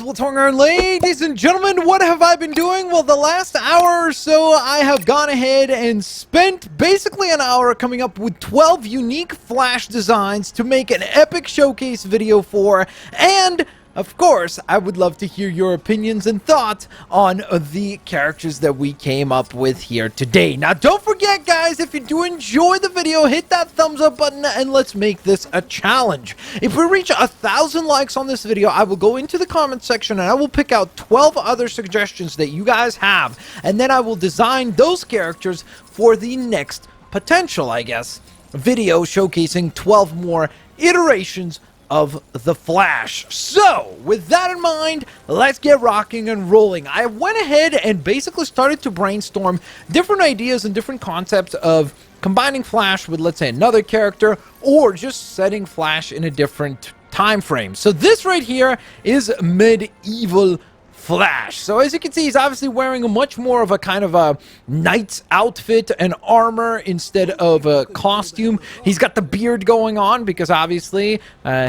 Blitzwinger, ladies and gentlemen, what have I been doing? Well, the last hour or so, I have gone ahead and spent basically an hour coming up with 12 unique Flash designs to make an epic showcase video for, and of course, I would love to hear your opinions and thoughts on the characters that we came up with here today. Now, don't forget, guys, if you do enjoy the video, hit that thumbs up button and let's make this a challenge. If we reach 1,000 likes on this video, I will go into the comment section and I will pick out 12 other suggestions that you guys have, and then I will design those characters for the next potential, I guess, video showcasing 12 more iterations of the Flash. So, with that in mind, let's get rocking and rolling. I went ahead and basically started to brainstorm different ideas and different concepts of combining Flash with, let's say, another character, or just setting Flash in a different time frame. So this right here is Medieval Flash. So as you can see, he's obviously wearing a much more of a kind of a knight's outfit and armor instead of a costume. He's got the beard going on because obviously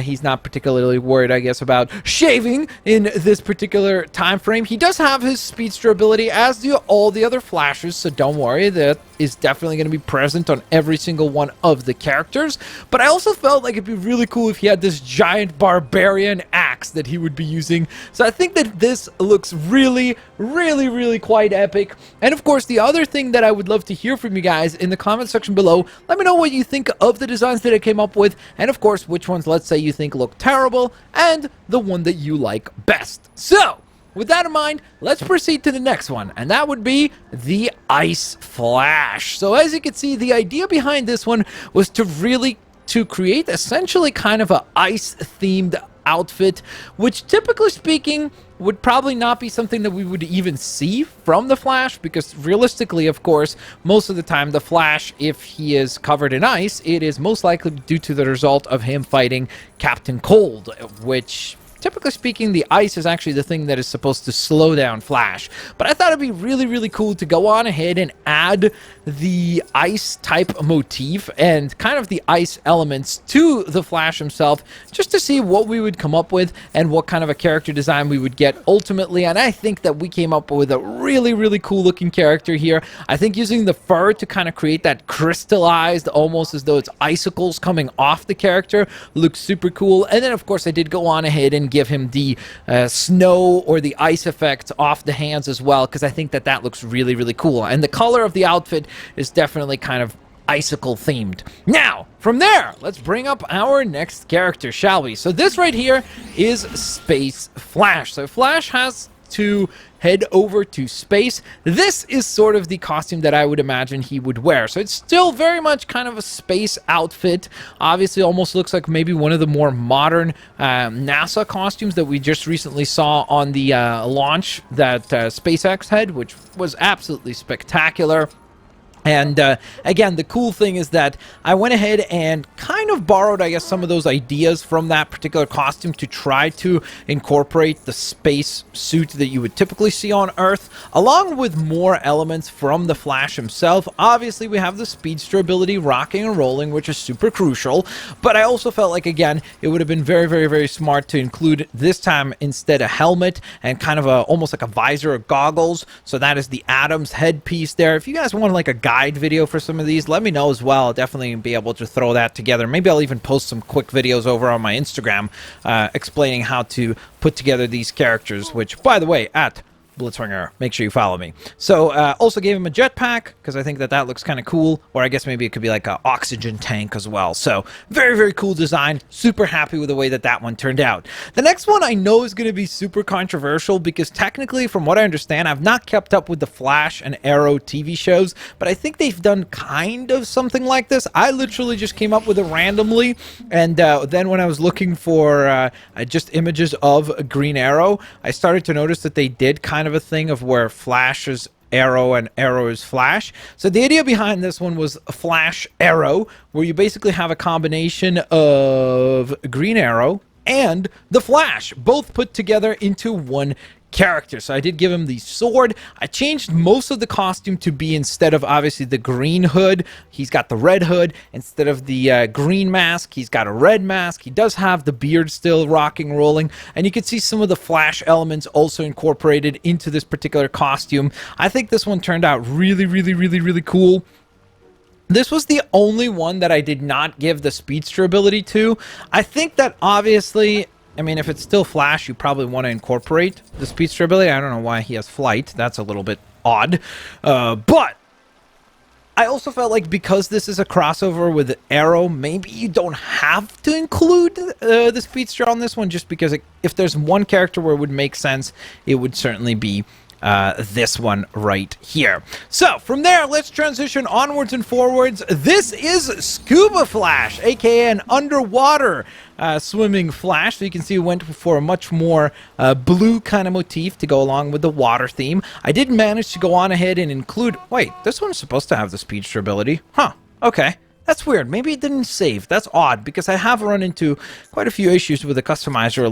he's not particularly worried, I guess, about shaving in this particular time frame. He does have his speedster ability, as do all the other Flashes, so don't worry, that is definitely going to be present on every single one of the characters. But I also felt like it'd be really cool if he had this giant barbarian axe that he would be using. So I think that this looks really quite epic. And of course, the other thing that I would love to hear from you guys in the comment section below, let me know what you think of the designs that I came up with, and of course which ones, let's say, you think look terrible, and the one that you like best. So with that in mind, let's proceed to the next one, and that would be the Ice Flash. So as you can see, the idea behind this one was to create essentially kind of a ice-themed outfit, which typically speaking would probably not be something that we would even see from the Flash, because realistically, of course, most of the time the Flash, if he is covered in ice, it is most likely due to the result of him fighting Captain Cold, which, typically speaking, the ice is actually the thing that is supposed to slow down Flash. But I thought it'd be really cool to go on ahead and add the ice type motif and kind of the ice elements to the Flash himself, just to see what we would come up with and what kind of a character design we would get ultimately. And I think that we came up with a really cool looking character here. I think using the fur to kind of create that crystallized, almost as though it's icicles coming off the character, looks super cool. And then of course I did go on ahead and give him the snow or the ice effect off the hands as well, because I think that that looks really cool. And the color of the outfit is definitely kind of icicle themed. Now, from there, let's bring up our next character, shall we? So this right here is Space Flash. So Flash has to head over to space. This is sort of the costume that I would imagine he would wear. So it's still very much kind of a space outfit. Obviously, almost looks like maybe one of the more modern NASA costumes that we just recently saw on the launch that SpaceX had, which was absolutely spectacular. And again, the cool thing is that I went ahead and kind of borrowed, I guess, some of those ideas from that particular costume to try to incorporate the space suit that you would typically see on Earth, along with more elements from the Flash himself. Obviously, we have the speedster ability, rocking and rolling, which is super crucial. But I also felt like, again, it would have been very smart to include this time instead a helmet and kind of a almost like a visor or goggles. So that is the Atom's headpiece there. If you guys want like a guide video for some of these, let me know as well. I'll definitely be able to throw that together. Maybe I'll even post some quick videos over on my Instagram explaining how to put together these characters, which, by the way, at Blitzwinger, make sure you follow me. So also gave him a jetpack because I think that that looks kind of cool, or I guess maybe it could be like an oxygen tank as well. So very cool design. Super happy with the way that that one turned out. The next one I know is going to be super controversial because technically, from what I understand, I've not kept up with the Flash and Arrow TV shows, but I think they've done kind of something like this. I literally just came up with it randomly, and then when I was looking for just images of Green Arrow, I started to notice that they did kind of a thing of where Flash is Arrow and Arrow is Flash. So the idea behind this one was Flash Arrow, where you basically have a combination of Green Arrow and the Flash, both put together into one character. So I did give him the sword. I changed most of the costume to be, instead of obviously the green hood, he's got the red hood. Instead of the green mask, he's got a red mask. He does have the beard still rocking, rolling, and you can see some of the Flash elements also incorporated into this particular costume. I think this one turned out really cool. This was the only one that I did not give the speedster ability to. I think that obviously, I mean, if it's still Flash, you probably want to incorporate the speedster ability. I don't know why he has flight. That's a little bit odd. But I also felt like because this is a crossover with Arrow, maybe you don't have to include the speedster on this one, just because if there's one character where it would make sense, it would certainly be this one right here. So from there, let's transition onwards and forwards. This is Scuba Flash, aka an underwater swimming Flash. So you can see we went for a much more blue kind of motif to go along with the water theme. I did manage to go on ahead and include, wait, this one's supposed to have the speedster ability. Huh, okay. That's weird. Maybe it didn't save. That's odd, because I have run into quite a few issues with the customizer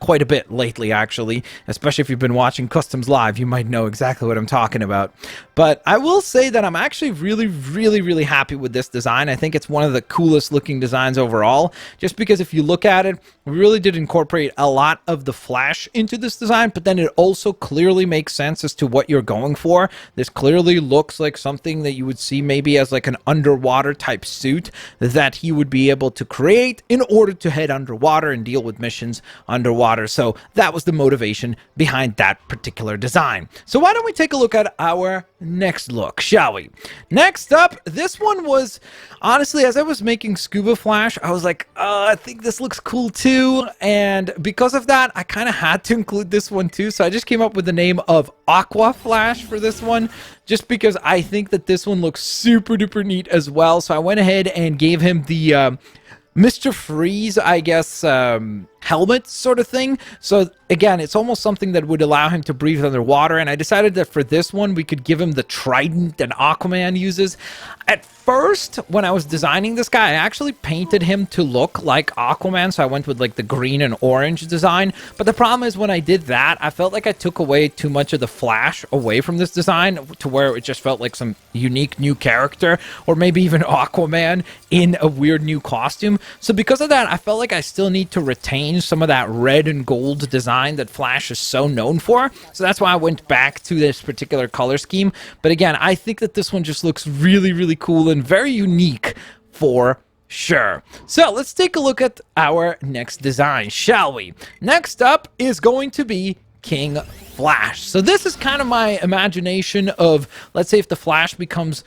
quite a bit lately, actually. Especially if you've been watching Customs Live, you might know exactly what I'm talking about. But I will say that I'm actually really happy with this design. I think it's one of the coolest looking designs overall, just because if you look at it, we really did incorporate a lot of the Flash into this design, but then it also clearly makes sense as to what you're going for. This clearly looks like something that you would see maybe as like an underwater type suit that he would be able to create in order to head underwater and deal with missions underwater. So that was the motivation behind that particular design. So why don't we take a look at our next look, shall we? Next up, this one was, honestly, as I was making Scuba Flash, I was like, I think this looks cool too, and because of that, I kind of had to include this one too, so I just came up with the name of Aqua Flash for this one, just because I think that this one looks super duper neat as well. So I went ahead and gave him the Mr. Freeze, I guess, helmet sort of thing. So again, it's almost something that would allow him to breathe underwater, and I decided that for this one we could give him the trident that Aquaman uses. At first, when I was designing this guy, I actually painted him to look like Aquaman, so I went with like the green and orange design. But the problem is, when I did that, I felt like I took away too much of the Flash away from this design, to where it just felt like some unique new character, or maybe even Aquaman in a weird new costume. So because of that, I felt like I still need to retain some of that red and gold design that Flash is so known for. So that's why I went back to this particular color scheme. But again, I think that this one just looks really cool and very unique for sure. So let's take a look at our next design, shall we? Next up is going to be King Flash. So this is kind of my imagination of, let's say, if the Flash becomes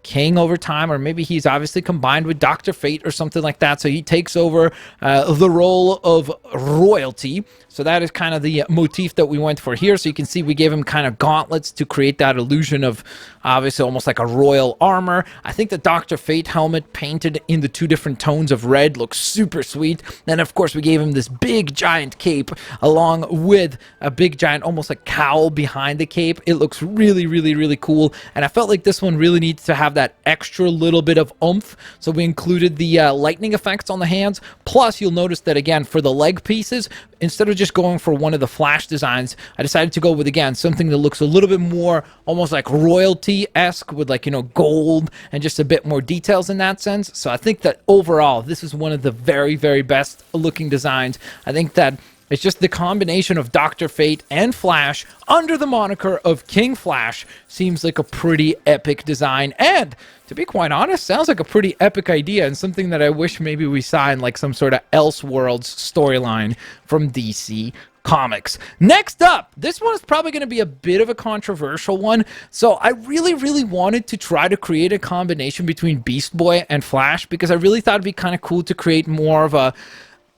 king over time, or maybe he's obviously combined with Dr. Fate or something like that, so he takes over the role of royalty. So that is kind of the motif that we went for here. So you can see we gave him kind of gauntlets to create that illusion of obviously almost like a royal armor. I think the Dr. Fate helmet painted in the two different tones of red looks super sweet. Then of course we gave him this big giant cape along with a big giant almost like cowl behind the cape. It looks really cool, and I felt like this one really needs to have that extra little bit of oomph. So we included the lightning effects on the hands. Plus you'll notice that again for the leg pieces, instead of just going for one of the Flash designs, I decided to go with, again, something that looks a little bit more almost like royalty-esque with, like, you know, gold and just a bit more details in that sense. So I think that overall, this is one of the very best looking designs. I think that it's just the combination of Dr. Fate and Flash under the moniker of King Flash seems like a pretty epic design, and to be quite honest, sounds like a pretty epic idea, and something that I wish maybe we saw in like some sort of Elseworlds storyline from DC Comics. Next up, this one is probably going to be a bit of a controversial one. So I really wanted to try to create a combination between Beast Boy and Flash, because I really thought it'd be kind of cool to create more of a...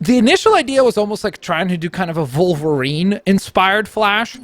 The initial idea was almost like trying to do kind of a Wolverine-inspired Flash.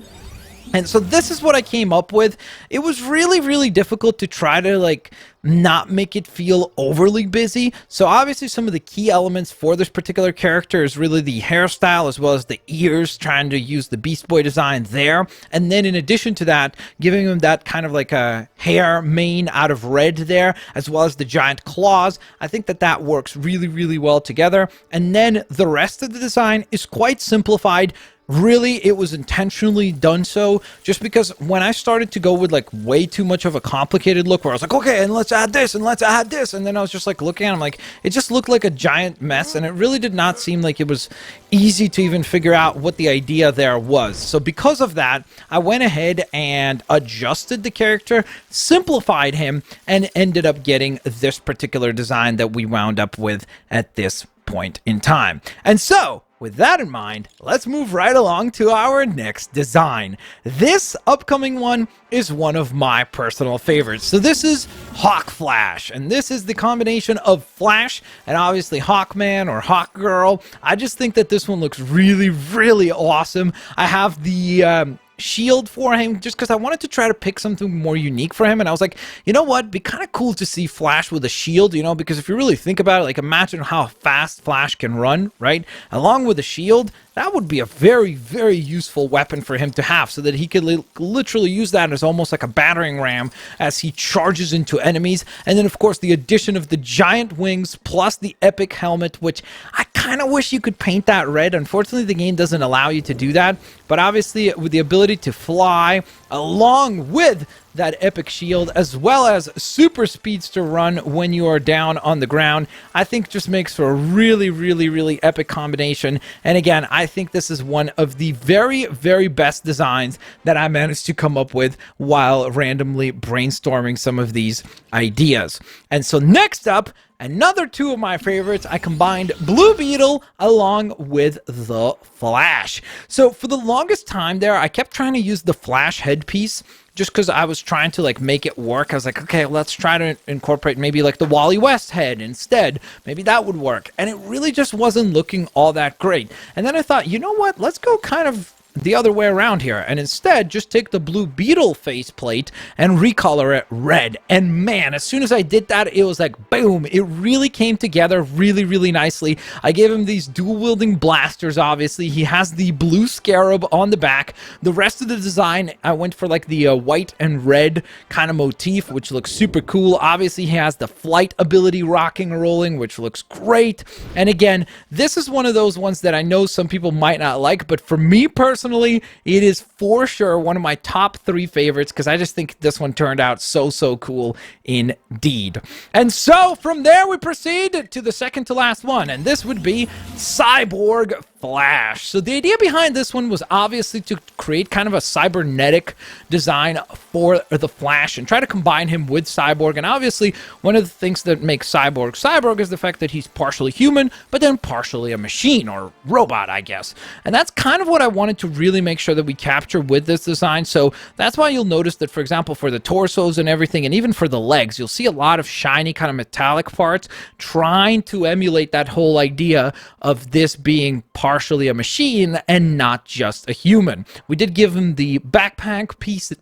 And so this is what I came up with. It was really difficult to try to, like, not make it feel overly busy. So obviously some of the key elements for this particular character is really the hairstyle as well as the ears, trying to use the Beast Boy design there. And then in addition to that, giving him that kind of like a hair mane out of red there, as well as the giant claws. I think that that works really well together. And then the rest of the design is quite simplified, really it was intentionally done so, just because when I started to go with like way too much of a complicated look where I was like, okay, and let's add this and let's add this, and then I was just like looking at it, I'm like, it just looked like a giant mess, and it really did not seem like it was easy to even figure out what the idea there was. So because of that, I went ahead and adjusted the character, simplified him, and ended up getting this particular design that we wound up with at this point in time. And so with that in mind, let's move right along to our next design. This upcoming one is one of my personal favorites. So this is Hawk Flash, and this is the combination of Flash and obviously Hawkman or Hawkgirl. I just think that this one looks really, really awesome. I have the shield for him just because I wanted to try to pick something more unique for him, and I was like, you know what, it'd be kind of cool to see Flash with a shield, you know, because if you really think about it, like imagine how fast Flash can run, right, along with a shield. That would be a very, very useful weapon for him to have, so that he could literally use that as almost like a battering ram as he charges into enemies. And then, of course, the addition of the giant wings plus the epic helmet, which I kind of wish you could paint that red. Unfortunately, the game doesn't allow you to do that. But obviously, with the ability to fly along with that epic shield, as well as super speeds to run when you are down on the ground, I think just makes for a really, really, really epic combination. And again, I think this is one of the very, very best designs that I managed to come up with while randomly brainstorming some of these ideas. And so next up, another two of my favorites, I combined Blue Beetle along with the Flash. So for the longest time there, I kept trying to use the Flash headpiece just because I was trying to like make it work. I was like, okay, let's try to incorporate maybe like the Wally West head instead. Maybe that would work. And it really just wasn't looking all that great. And then I thought, you know what? Let's go kind of the other way around here, and instead just take the Blue Beetle faceplate and recolor it red. And man, as soon as I did that, it was like boom, it really came together really, really nicely. I gave him these dual wielding blasters. Obviously he has the blue scarab on the back. The rest of the design, I went for like the white and red kind of motif, which looks super cool. Obviously he has the flight ability rocking and rolling, which looks great. And again, this is one of those ones that I know some people might not like, but for me personally, it is for sure one of my top 3 favorites, because I just think this one turned out so cool indeed. And so from there we proceed to the second to last one, and this would be Cyborg Flash. So the idea behind this one was obviously to create kind of a cybernetic design for the Flash and try to combine him with Cyborg. And obviously one of the things that makes Cyborg is the fact that he's partially human, but then partially a machine or robot, I guess. And that's kind of what I wanted to really make sure that we capture with this design. So that's why you'll notice that, for example, for the torsos and everything, and even for the legs, you'll see a lot of shiny kind of metallic parts trying to emulate that whole idea of this being partially a machine and not just a human. We did give him the backpack piece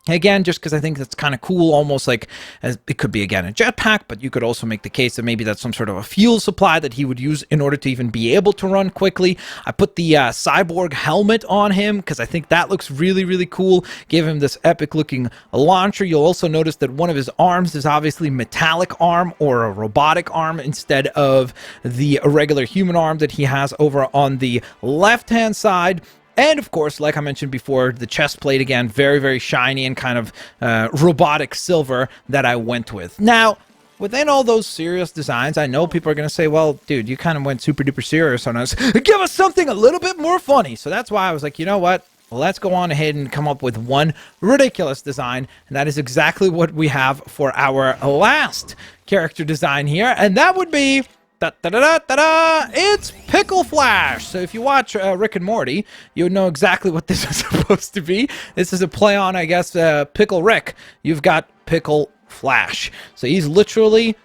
again, just because I think that's kind of cool, almost like as it could be again a jetpack, but you could also make the case that maybe that's some sort of a fuel supply that he would use in order to even be able to run quickly. I put the cyborg helmet on him because I think that looks really, really cool. Gave him this epic looking launcher. You'll also notice that one of his arms is obviously metallic arm or a robotic arm instead of the regular human arm that he has over on the left hand side. And of course, like I mentioned before, the chest plate again, very, very shiny and kind of robotic silver that I went with. Now, within all those serious designs, I know people are going to say, well, dude, you kind of went super duper serious on us. Give us something a little bit more funny. So that's why I was like, you know what? Let's go on ahead and come up with one ridiculous design. And that is exactly what we have for our last character design here. And that would be... It's Pickle Flash. So if you watch Rick and Morty, you would know exactly what this is supposed to be. This is a play on, I guess, Pickle Rick. You've got Pickle Flash. So he's literally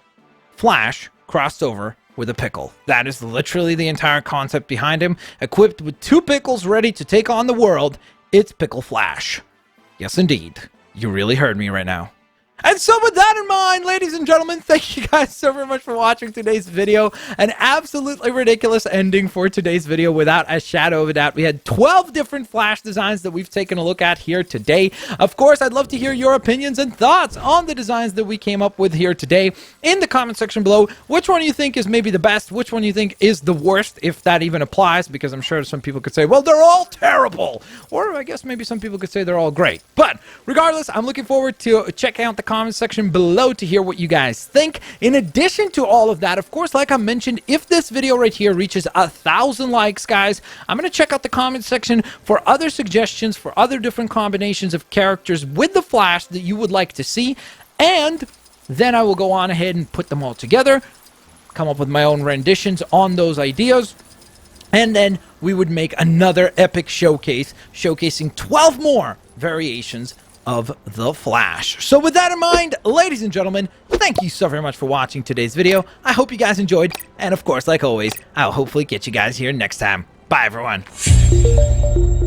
Flash crossed over with a pickle. That is literally the entire concept behind him. Equipped with 2 pickles ready to take on the world, it's Pickle Flash. Yes, indeed. You really heard me right now. And so with that in mind, ladies and gentlemen, thank you guys so very much for watching today's video. An absolutely ridiculous ending for today's video without a shadow of a doubt. We had 12 different Flash designs that we've taken a look at here today. Of course, I'd love to hear your opinions and thoughts on the designs that we came up with here today in the comment section below. Which one you think is maybe the best? Which one you think is the worst, if that even applies? Because I'm sure some people could say, well, they're all terrible. Or I guess maybe some people could say they're all great. But regardless, I'm looking forward to checking out the comment section below to hear what you guys think. In addition to all of that, of course, like I mentioned, if this video right here reaches 1,000 likes, guys, I'm going to check out the comment section for other suggestions for other different combinations of characters with the Flash that you would like to see, and then I will go on ahead and put them all together, come up with my own renditions on those ideas, and then we would make another epic showcase showcasing 12 more variations of the Flash. So with that in mind, ladies and gentlemen, thank you so very much for watching today's video. I hope you guys enjoyed, and of course, like always, I'll hopefully get you guys here next time. Bye, everyone.